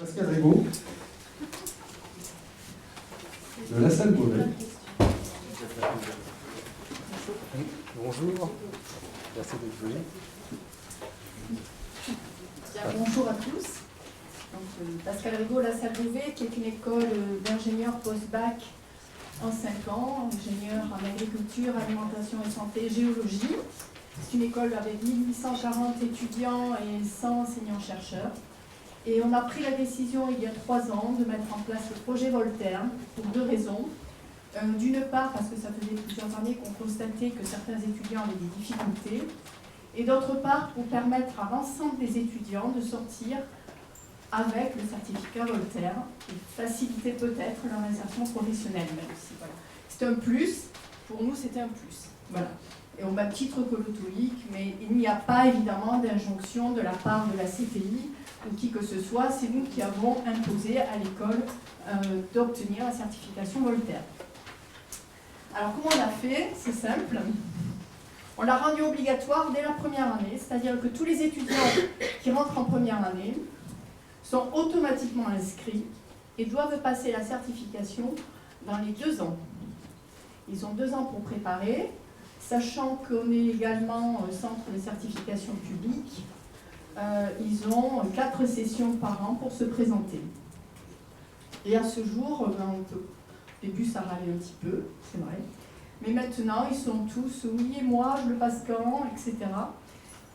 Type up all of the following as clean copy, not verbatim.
Pascal Rigaud, de La Salle Beauvais. Bonjour, merci d'être venu. Bonjour à tous. Donc, Pascal Rigaud, La Salle Beauvais, qui est une école d'ingénieurs post-bac en 5 ans, ingénieur en agriculture, alimentation et santé, géologie. C'est une école avec 1840 étudiants et 100 enseignants-chercheurs. Et on a pris la décision il y a 3 ans de mettre en place le projet Voltaire pour 2 raisons. D'une part, parce que ça faisait plusieurs années qu'on constatait que certains étudiants avaient des difficultés. Et d'autre part, pour permettre à l'ensemble des étudiants de sortir avec le certificat Voltaire et faciliter peut-être leur insertion professionnelle même aussi. Voilà. C'est un plus, pour nous c'était un plus. Voilà. Et au même titre que le TOEIC, mais il n'y a pas évidemment d'injonction de la part de la CPI ou qui que ce soit, c'est nous qui avons imposé à l'école d'obtenir la certification Voltaire. Alors comment on a fait? C'est simple. On l'a rendu obligatoire dès la première année, c'est-à-dire que tous les étudiants qui rentrent en première année sont automatiquement inscrits et doivent passer la certification dans les 2 ans. Ils ont 2 ans pour préparer, sachant qu'on est également centre de certification publique. Ils ont 4 sessions par an pour se présenter. Et à ce jour, au début ça râlait un petit peu, c'est vrai. Mais maintenant, ils sont tous, oui et moi, je le passe quand, etc.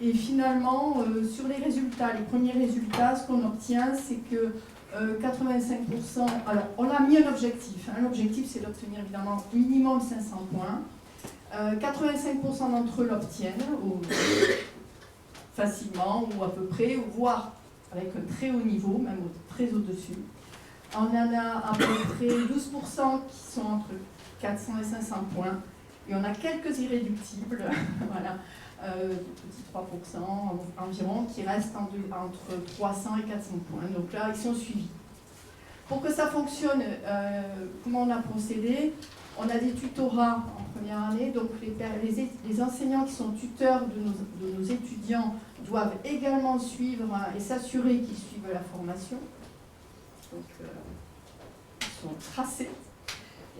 Et finalement, sur les résultats, les premiers résultats, ce qu'on obtient, c'est que 85%, alors on a mis un objectif, hein, l'objectif c'est d'obtenir évidemment minimum 500 points. 85% d'entre eux l'obtiennent facilement ou à peu près, voire avec un très haut niveau, même très au-dessus. On en a à peu près 12% qui sont entre 400 et 500 points. Et on a quelques irréductibles, voilà, petits 3% environ, qui restent entre 300 et 400 points. Donc là, ils sont suivis. Pour que ça fonctionne, comment on a procédé? On a des tutorats en première année, donc les enseignants qui sont tuteurs de nos étudiants doivent également suivre et s'assurer qu'ils suivent la formation. Donc, ils sont tracés,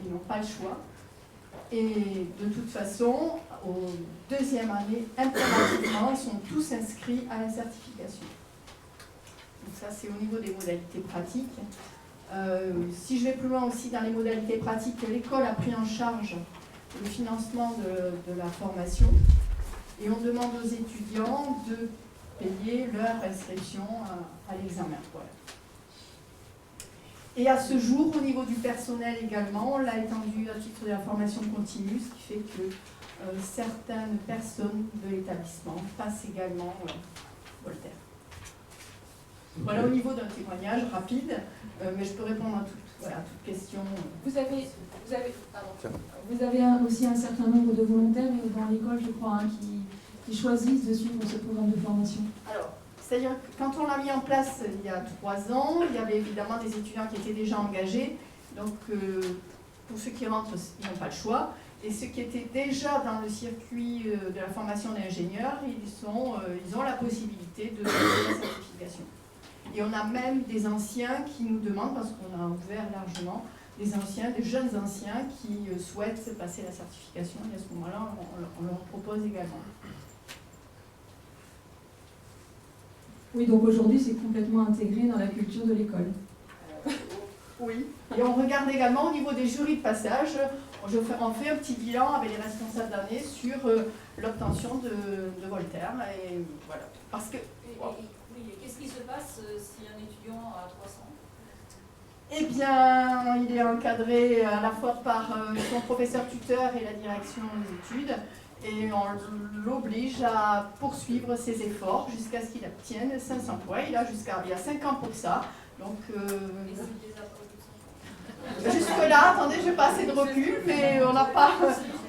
ils n'ont pas le choix. Et de toute façon, au 2e année, impérativement, ils sont tous inscrits à la certification. Donc ça, c'est au niveau des modalités pratiques. Si je vais plus loin aussi dans les modalités pratiques, l'école a pris en charge le financement de la formation et on demande aux étudiants de payer leur inscription à l'examen. Voilà. Et à ce jour, au niveau du personnel également, on l'a étendu à titre de la formation continue, ce qui fait que certaines personnes de l'établissement passent également Voltaire. Voilà au niveau d'un témoignage rapide, mais je peux répondre à toute question. Vous avez aussi un certain nombre de volontaires dans l'école, je crois, hein, qui choisissent de suivre ce programme de formation. Alors, c'est-à-dire que quand on l'a mis en place il y a 3 ans, il y avait évidemment des étudiants qui étaient déjà engagés. Donc, pour ceux qui rentrent, ils n'ont pas le choix. Et ceux qui étaient déjà dans le circuit de la formation d'ingénieur, ils ont la possibilité de passer la certification. Et on a même des anciens qui nous demandent, parce qu'on a ouvert largement, des jeunes anciens qui souhaitent passer la certification. Et à ce moment-là, on leur propose également. Oui, donc aujourd'hui, c'est complètement intégré dans la culture de l'école. Oui. Et on regarde également au niveau des jurys de passage, on fait un petit bilan avec les responsables d'année sur l'obtention de Voltaire. Et voilà. Parce que. Oui, qu'est-ce qui se passe si un étudiant a 300? Eh bien, il est encadré à la fois par son professeur tuteur et la direction des études, et on l'oblige à poursuivre ses efforts jusqu'à ce qu'il obtienne 500 points. Il a 5 ans pour ça. Donc, jusque-là, attendez, je n'ai pas assez de recul, mais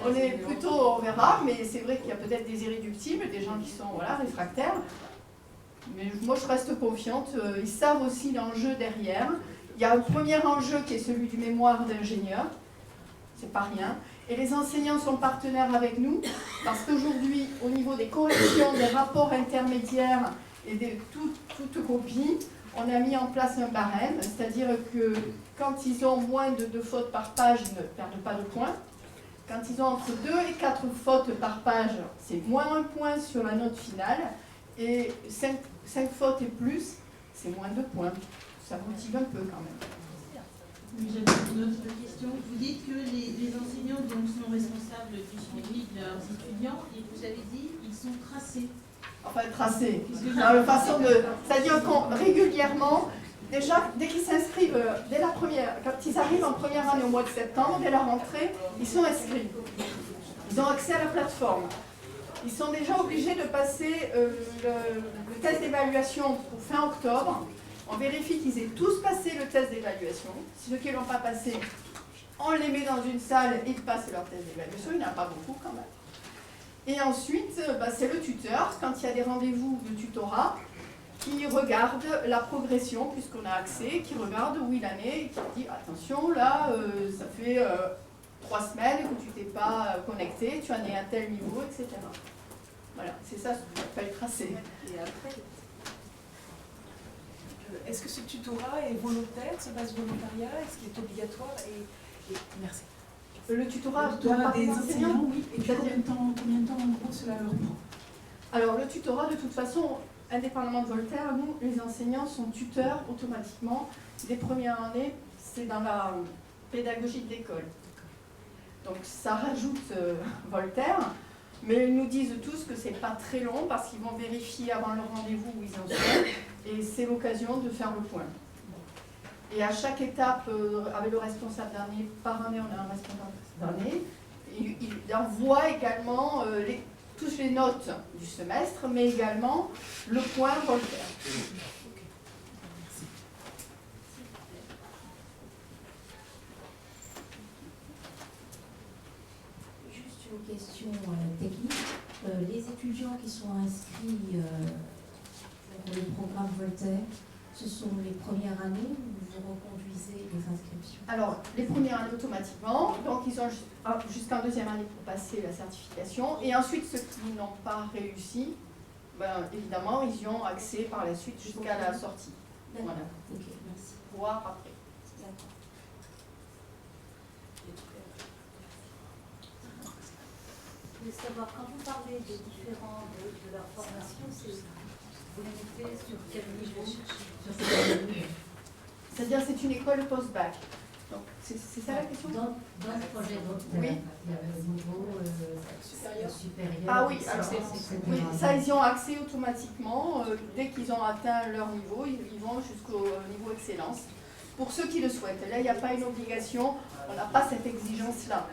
on est plutôt, on verra, mais c'est vrai qu'il y a peut-être des irréductibles, des gens qui sont réfractaires. Mais moi, je reste confiante. Ils savent aussi l'enjeu derrière. Il y a un premier enjeu qui est celui du mémoire d'ingénieur. C'est pas rien. Et les enseignants sont partenaires avec nous parce qu'aujourd'hui, au niveau des corrections, des rapports intermédiaires et de toute copie, on a mis en place un barème, c'est-à-dire que quand ils ont moins de 2 fautes par page, ils ne perdent pas de points. Quand ils ont entre 2 et 4 fautes par page, c'est moins 1 point sur la note finale. Et 5 fautes et plus, c'est moins 2 points. Ça motive un peu quand même. Oui, j'avais une autre question. Vous dites que les enseignants donc, sont responsables du suivi de leurs étudiants et vous avez dit qu'ils sont tracés. Enfin, tracés. Dans la façon de... C'est-à-dire qu'on régulièrement, déjà, dès qu'ils s'inscrivent, dès la première, quand ils arrivent en première année au mois de septembre, dès la rentrée, ils sont inscrits. Ils ont accès à la plateforme. Ils sont déjà obligés de passer le test d'évaluation pour fin octobre. On vérifie qu'ils aient tous passé le test d'évaluation. Si ceux qui ne l'ont pas passé, on les met dans une salle et ils passent leur test d'évaluation. Il n'y en a pas beaucoup quand même. Et ensuite, c'est le tuteur, quand il y a des rendez-vous de tutorat, qui regarde la progression, puisqu'on a accès, qui regarde où il en est et qui dit attention, là, ça fait 3 semaines que tu t'es pas connecté, tu en es à tel niveau, etc. Voilà, c'est ça ce qu'on appelle tracer. Et après, est-ce que ce tutorat est volontaire, se base volontariat, est-ce qu'il est obligatoire et merci. Le tutorat Des enseignants, oui. Et puis C'est-à-dire- combien de temps en gros cela leur prend? Alors le tutorat, de toute façon, indépendamment de Voltaire, nous, les enseignants sont tuteurs automatiquement. Dès premières années, c'est dans la pédagogie de l'école. Donc ça rajoute Voltaire, mais ils nous disent tous que c'est pas très long parce qu'ils vont vérifier avant le rendez-vous où ils en sont et c'est l'occasion de faire le point. Et à chaque étape, avec le responsable d'année, par année, on a un responsable d'année, il envoie également toutes les notes du semestre, mais également le point Voltaire. Juste une question technique. Les étudiants qui sont inscrits pour le programme Voltaire, ce sont les premières années où vous reconduisez les inscriptions? Alors, les premières années automatiquement, donc ils ont jusqu'en deuxième année pour passer la certification, et ensuite ceux qui n'ont pas réussi, évidemment, ils y ont accès par la suite jusqu'à la sortie. D'accord. Voilà, Ok, merci. voire après. D'accord. Je voulais savoir, quand vous parlez des différents de leur formation, vous les mettez sur quel niveau? C'est-à-dire c'est une école post-bac. Donc, c'est ça la question? Dans le projet Voltaire, Oui. il y avait le niveau supérieur. Ah oui, alors, etc. oui, ça ils y ont accès automatiquement. Dès qu'ils ont atteint leur niveau, ils vont jusqu'au niveau excellence. Pour ceux qui le souhaitent. Là, il n'y a pas une obligation, on n'a pas cette exigence-là.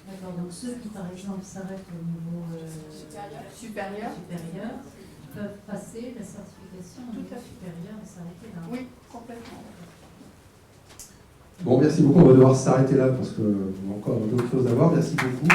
D'accord, donc ceux qui par exemple s'arrêtent au niveau Supérieur. supérieur peuvent passer la certification au Tout niveau à fait. supérieur et s'arrêter là. Oui, complètement. Bon, merci beaucoup. On va devoir s'arrêter là parce qu'on a encore d'autres choses à voir. Merci beaucoup.